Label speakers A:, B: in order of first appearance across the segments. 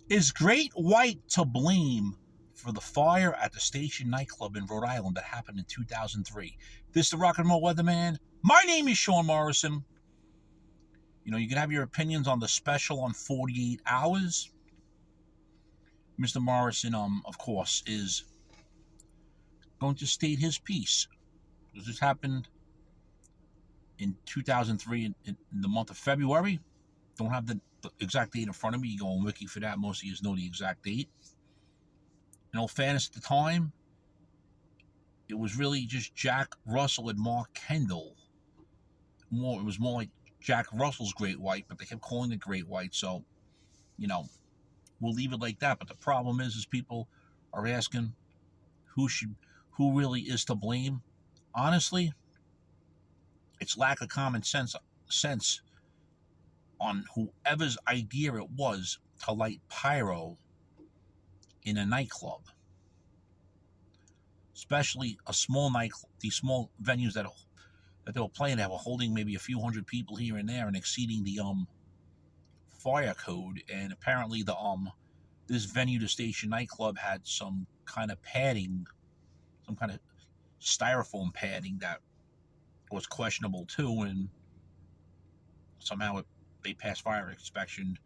A: Is Great White to blame for the fire at the Station nightclub in Rhode Island that happened in 2003? This is the Rock and Roll Weatherman. My name is Sean Morrison. You know, you can have your opinions on the special on 48 Hours. Mr. Morrison, of course, is going to state his piece. This happened in 2003 in the month of February. Don't have the exact date in front of me. You go on Wiki for that. Most of you know the exact date. In all fairness, at the time, it was really just Jack Russell and Mark Kendall. It was more like Jack Russell's Great White, but they kept calling it Great White. So, you know, we'll leave it like that. But the problem is people are asking who really is to blame. Honestly, it's lack of common sense on whoever's idea it was to light pyro in a nightclub, especially a small these small venues that they were playing that were holding maybe a few hundred people here and there and exceeding the fire code. And apparently this venue, the Station nightclub, had some kind of padding, some kind of styrofoam padding that was questionable too, and somehow they passed fire inspection.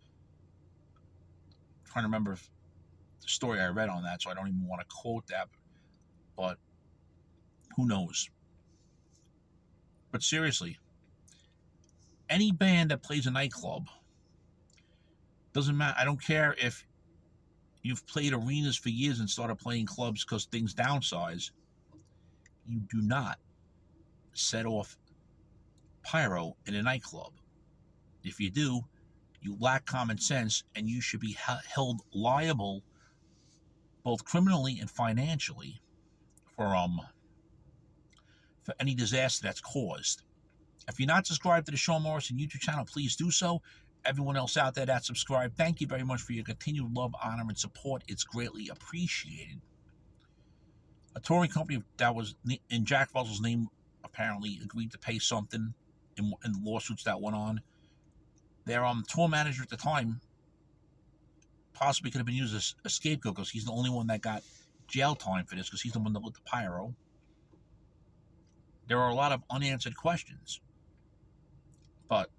A: I'm trying to remember the story I read on that, so I don't even want to quote that, but who knows. But seriously, any band that plays a nightclub, doesn't matter. I don't care if you've played arenas for years and started playing clubs because things downsize. You do not set off pyro in a nightclub. If you do, you lack common sense, and you should be held liable both criminally and financially for any disaster that's caused. If you're not subscribed to the Sean Morrison YouTube channel, please do so. Everyone else out there that's subscribed, thank you very much for your continued love, honor, and support. It's greatly appreciated. A touring company that was in Jack Russell's name apparently agreed to pay something in the lawsuits that went on. Their tour manager at the time possibly could have been used as a scapegoat because he's the only one that got jail time for this because he's the one that lit the pyro. There are a lot of unanswered questions. But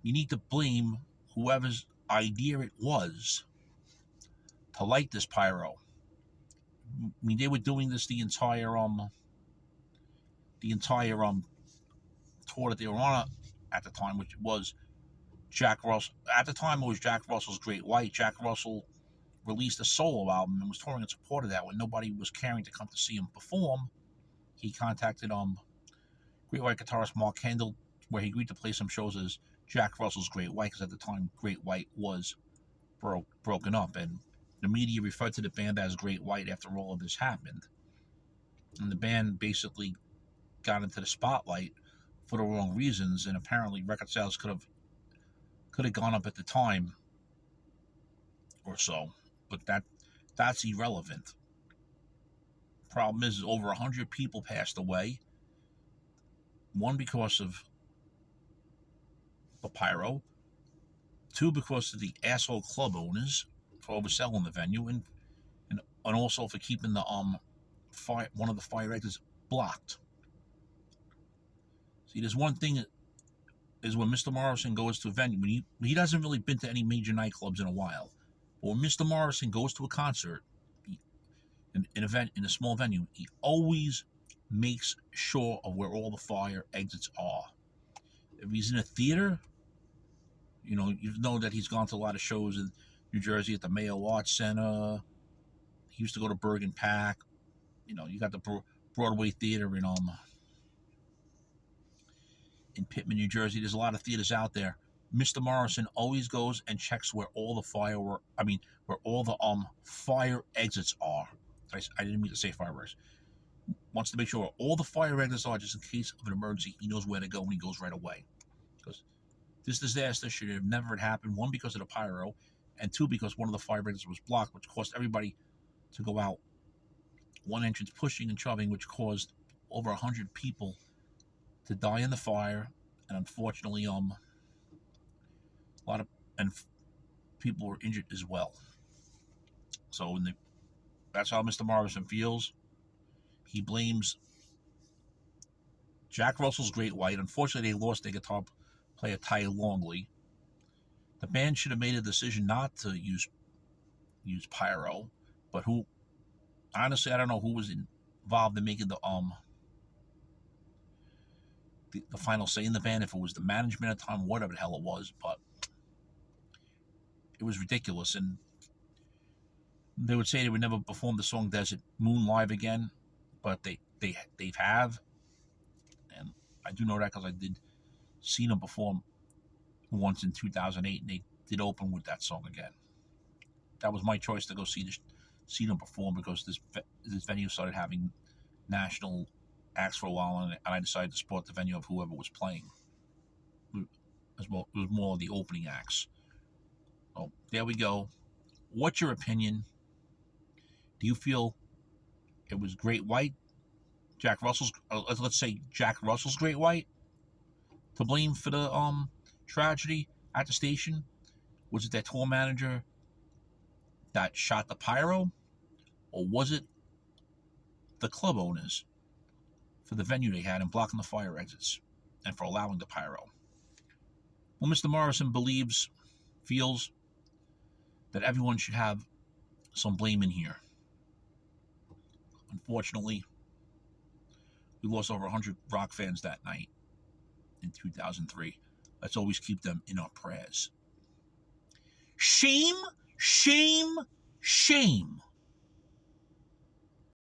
A: you need to blame whoever's idea it was to light this pyro. I mean, they were doing this the entire tour that they were on at the time, which was Jack Russell. At the time, it was Jack Russell's Great White. Jack Russell released a solo album and was touring in support of that. When nobody was caring to come to see him perform, he contacted Great White guitarist Mark Kendall, where he agreed to play some shows as Jack Russell's Great White, because at the time Great White was broken up, and the media referred to the band as Great White after all of this happened. And the band basically got into the spotlight for the wrong reasons, and apparently record sales could have gone up at the time or so, but that's irrelevant. Problem is, over 100 people passed away. One, because of the pyro. Two, because of the asshole club owners for overselling the venue, and also for keeping the one of the fire exits blocked. See, there's one thing is when Mr. Morrison goes to a venue, when he hasn't really been to any major nightclubs in a while, but when Mr. Morrison goes to a concert, an event in a small venue, he always makes sure of where all the fire exits are. If he's in a theater, you know that he's gone to a lot of shows in New Jersey at the Mayo Arts Center. He used to go to Bergen Pack. You got the Broadway Theater in Pittman, New Jersey. There's a lot of theaters out there. Mr. Morrison always goes and checks where all the fire exits are. I didn't mean to say fireworks. Wants to make sure all the fire exits are, just in case of an emergency. He knows where to go and he goes right away. Because this disaster should have never happened. One, because of the pyro, and two, because one of the fire exits was blocked, which caused everybody to go out one entrance pushing and shoving, which caused over 100 people to die in the fire. And unfortunately, people were injured as well. So that's how Mr. Morrison feels. He blames Jack Russell's Great White. Unfortunately, they lost their guitar player Ty Longley. The band should have made a decision not to use pyro, but honestly, I don't know who was involved in making the final say in the band, if it was the management at the time, whatever the hell it was, but it was ridiculous. And they would say they would never perform the song Desert Moon live again, but they have, and I do know that because I did see them perform once in 2008, and they did open with that song again. That was my choice to go see them perform, because this venue started having national acts for a while, and I decided to support the venue of whoever was playing. As well, it was more of the opening acts. So there we go. What's your opinion? Do you feel it was Great White, Jack Russell's, let's say Jack Russell's Great White, to blame for the tragedy at the station? Was it their tour manager that shot the pyro, or was it the club owners for the venue they had and blocking the fire exits and for allowing the pyro? Well, Mr. Morrison feels that everyone should have some blame in here. Unfortunately, we lost over 100 rock fans that night in 2003. Let's always keep them in our prayers. Shame, shame, shame.